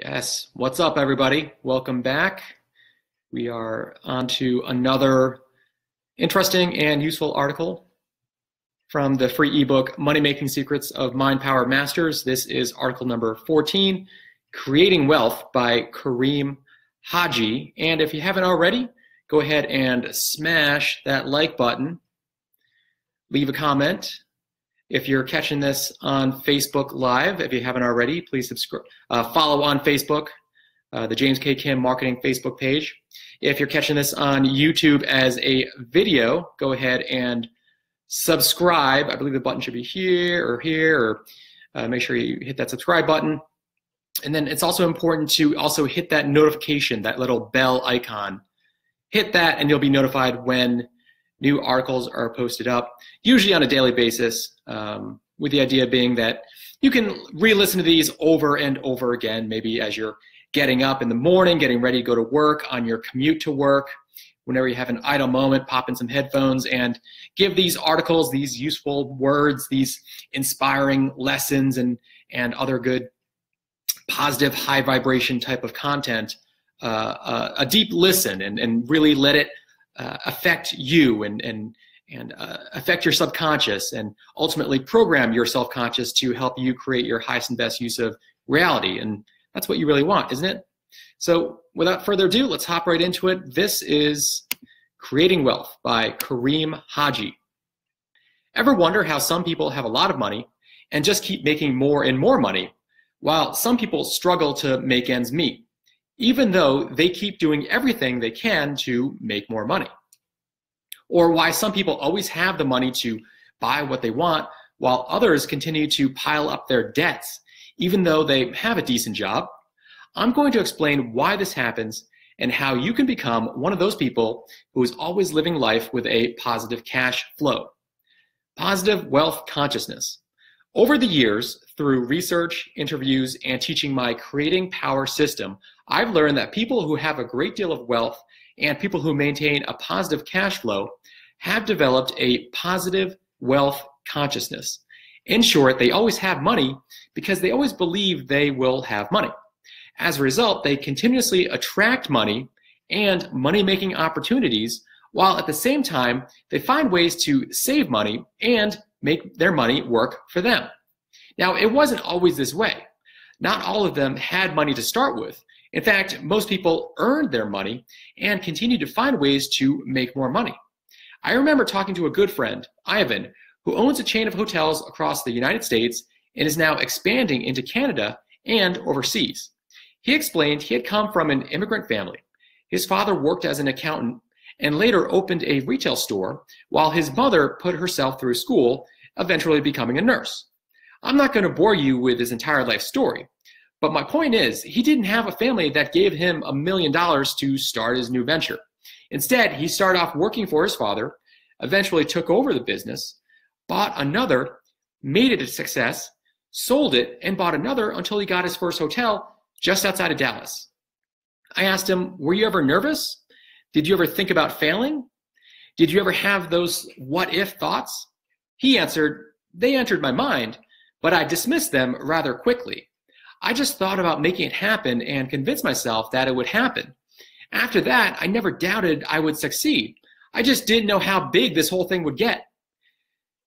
Yes, what's up, everybody? Welcome back. We are on to another interesting and useful article from the free ebook, Money Making Secrets of Mind Power Masters. This is article number 14, Creating Wealth by Kareem Haji. And if you haven't already, go ahead and smash that like button. Leave a comment. If you're catching this on Facebook Live, if you haven't already, please subscribe. Follow on Facebook, the James K. Kim Marketing Facebook page. If you're catching this on YouTube as a video, go ahead and subscribe. I believe the button should be here, or make sure you hit that subscribe button. And then it's also important to also hit that notification, that little bell icon. Hit that and you'll be notified when new articles are posted up, usually on a daily basis, with the idea being that you can re-listen to these over and over again, maybe as you're getting up in the morning, getting ready to go to work, on your commute to work, whenever you have an idle moment, pop in some headphones and give these articles, these useful words, these inspiring lessons and other good, positive, high vibration type of content, a deep listen and really let it affect you and affect your subconscious and ultimately program your self-conscious to help you create your highest and best use of reality. And that's what you really want, isn't it? So without further ado, let's hop right into it. This is Creating Wealth by Kareem Haji. Ever wonder how some people have a lot of money and just keep making more and more money, while some people struggle to make ends meet, even though they keep doing everything they can to make more money? Or why some people always have the money to buy what they want, while others continue to pile up their debts, even though they have a decent job? I'm going to explain why this happens and how you can become one of those people who is always living life with a positive cash flow. Positive wealth consciousness. Over the years, through research, interviews, and teaching my Creating Power system, I've learned that people who have a great deal of wealth and people who maintain a positive cash flow have developed a positive wealth consciousness. In short, they always have money because they always believe they will have money. As a result, they continuously attract money and money-making opportunities, while at the same time, they find ways to save money and make their money work for them. Now, it wasn't always this way. Not all of them had money to start with. In fact, most people earned their money and continued to find ways to make more money. I remember talking to a good friend, Ivan, who owns a chain of hotels across the United States and is now expanding into Canada and overseas. He explained he had come from an immigrant family. His father worked as an accountant and later opened a retail store, while his mother put herself through school, eventually becoming a nurse. I'm not going to bore you with his entire life story, but my point is, he didn't have a family that gave him $1 million to start his new venture. Instead, he started off working for his father, eventually took over the business, bought another, made it a success, sold it, and bought another until he got his first hotel just outside of Dallas. I asked him, were you ever nervous? Did you ever think about failing? Did you ever have those what-if thoughts? He answered, they entered my mind, but I dismissed them rather quickly. I just thought about making it happen and convinced myself that it would happen. After that, I never doubted I would succeed. I just didn't know how big this whole thing would get.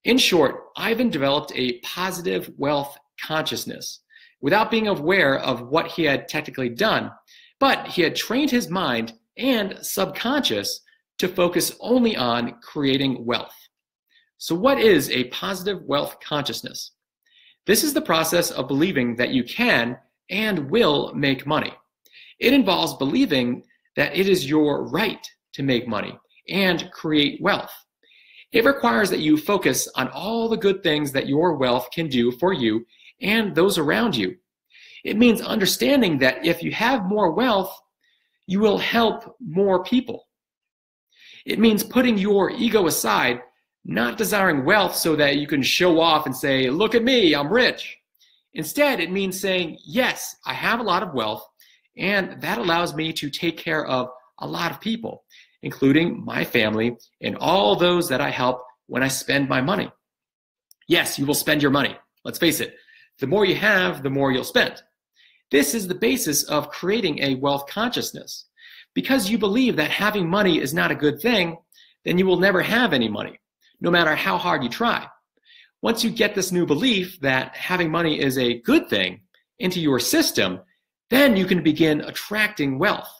In short, Ivan developed a positive wealth consciousness without being aware of what he had technically done, but he had trained his mind and subconscious to focus only on creating wealth. So what is a positive wealth consciousness? This is the process of believing that you can and will make money. It involves believing that it is your right to make money and create wealth. It requires that you focus on all the good things that your wealth can do for you and those around you. It means understanding that if you have more wealth, you will help more people. It means putting your ego aside, not desiring wealth so that you can show off and say, look at me, I'm rich. Instead, it means saying, yes, I have a lot of wealth, and that allows me to take care of a lot of people, including my family and all those that I help when I spend my money. Yes, you will spend your money. Let's face it, the more you have, the more you'll spend. This is the basis of creating a wealth consciousness. Because you believe that having money is not a good thing, then you will never have any money, no matter how hard you try. Once you get this new belief that having money is a good thing into your system, then you can begin attracting wealth.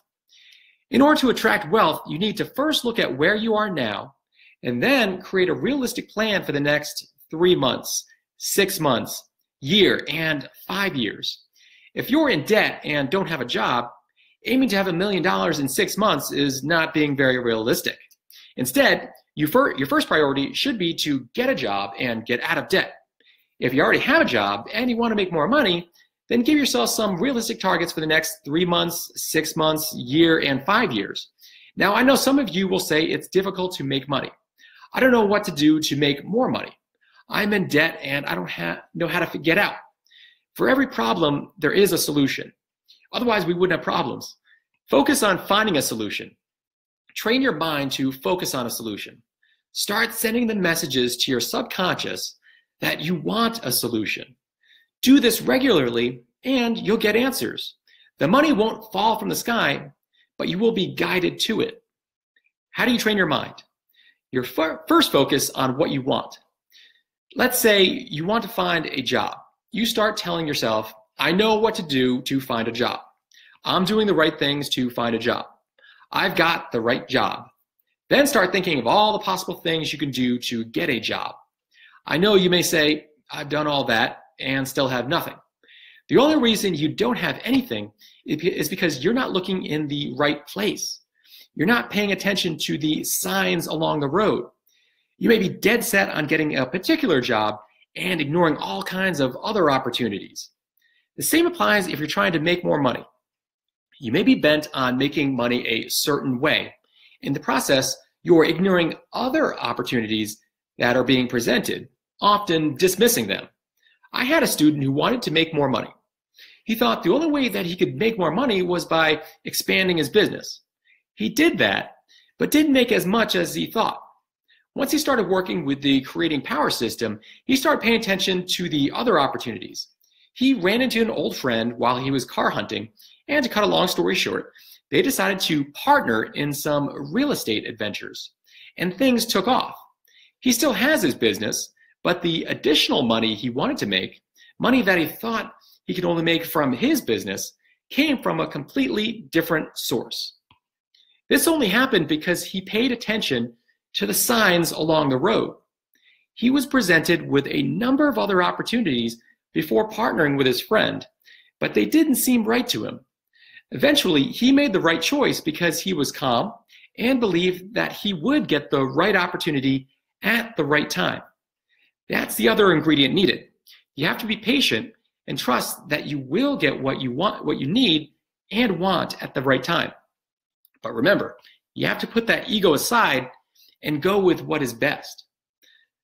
In order to attract wealth, you need to first look at where you are now, and then create a realistic plan for the next 3 months, 6 months, year, and 5 years. If you're in debt and don't have a job, aiming to have $1 million in 6 months is not being very realistic. Instead, your first priority should be to get a job and get out of debt. If you already have a job and you want to make more money, then give yourself some realistic targets for the next 3 months, 6 months, year, and 5 years. Now, I know some of you will say it's difficult to make money. I don't know what to do to make more money. I'm in debt and I don't know how to get out. For every problem, there is a solution. Otherwise, we wouldn't have problems. Focus on finding a solution. Train your mind to focus on a solution. Start sending the messages to your subconscious that you want a solution. Do this regularly and you'll get answers. The money won't fall from the sky, but you will be guided to it. How do you train your mind? Your first focus on what you want. Let's say you want to find a job. You start telling yourself, I know what to do to find a job. I'm doing the right things to find a job. I've got the right job. Then start thinking of all the possible things you can do to get a job. I know you may say, I've done all that and still have nothing. The only reason you don't have anything is because you're not looking in the right place. You're not paying attention to the signs along the road. You may be dead set on getting a particular job and ignoring all kinds of other opportunities. The same applies if you're trying to make more money. You may be bent on making money a certain way. In the process, you're ignoring other opportunities that are being presented, often dismissing them. I had a student who wanted to make more money. He thought the only way that he could make more money was by expanding his business. He did that, but didn't make as much as he thought. Once he started working with the Creating Power system, he started paying attention to the other opportunities. He ran into an old friend while he was car hunting, and to cut a long story short, they decided to partner in some real estate adventures, and things took off. He still has his business, but the additional money he wanted to make, money that he thought he could only make from his business, came from a completely different source. This only happened because he paid attention to the signs along the road. He was presented with a number of other opportunities before partnering with his friend, but they didn't seem right to him. Eventually, he made the right choice because he was calm and believed that he would get the right opportunity at the right time. That's the other ingredient needed. You have to be patient and trust that you will get what you want, what you need and want at the right time. But remember, you have to put that ego aside and go with what is best.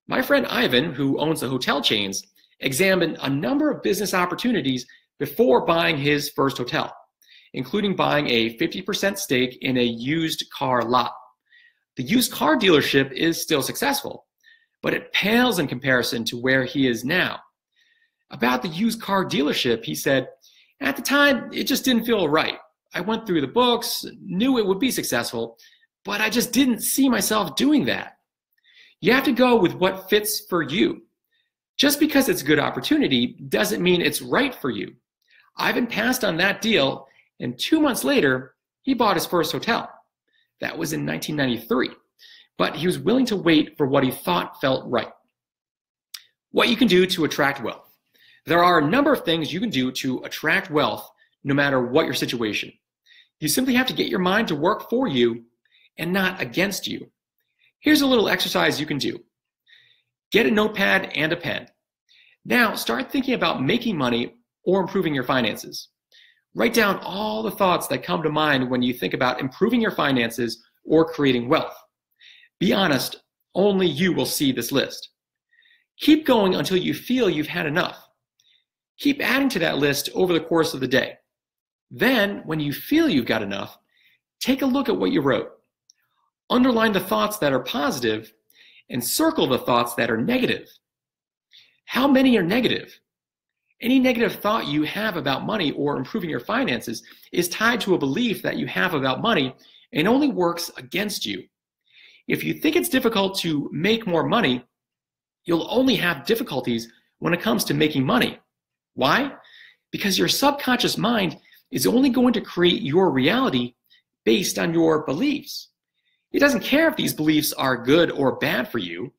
My friend Ivan, who owns the hotel chains, examined a number of business opportunities before buying his first hotel, including buying a 50% stake in a used car lot. The used car dealership is still successful, but it pales in comparison to where he is now. About the used car dealership, he said, at the time, it just didn't feel right. I went through the books, knew it would be successful, but I just didn't see myself doing that. You have to go with what fits for you. Just because it's a good opportunity doesn't mean it's right for you. Ivan passed on that deal, and 2 months later, he bought his first hotel. That was in 1993, but he was willing to wait for what he thought felt right. What you can do to attract wealth. There are a number of things you can do to attract wealth no matter what your situation. You simply have to get your mind to work for you and not against you. Here's a little exercise you can do. Get a notepad and a pen. Now start thinking about making money or improving your finances. Write down all the thoughts that come to mind when you think about improving your finances or creating wealth. Be honest, only you will see this list. Keep going until you feel you've had enough. Keep adding to that list over the course of the day. Then, when you feel you've got enough, take a look at what you wrote. Underline the thoughts that are positive and circle the thoughts that are negative. How many are negative? Any negative thought you have about money or improving your finances is tied to a belief that you have about money and only works against you. If you think it's difficult to make more money, you'll only have difficulties when it comes to making money. Why? Because your subconscious mind is only going to create your reality based on your beliefs. It doesn't care if these beliefs are good or bad for you.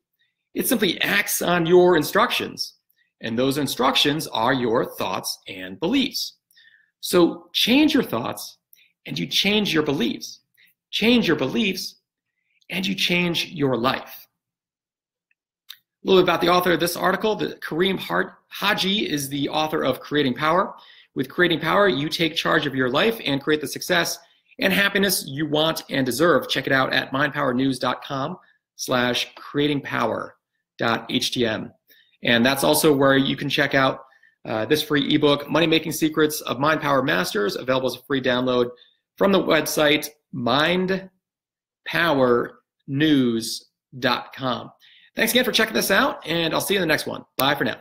It simply acts on your instructions. And those instructions are your thoughts and beliefs. So change your thoughts and you change your beliefs. Change your beliefs and you change your life. A little bit about the author of this article. Kareem Haji is the author of Creating Power. With Creating Power, you take charge of your life and create the success and happiness you want and deserve. Check it out at mindpowernews.com/creatingpower.htm. And that's also where you can check out this free ebook, Money Making Secrets of Mind Power Masters, available as a free download from the website mindpowernews.com. Thanks again for checking this out, and I'll see you in the next one. Bye for now.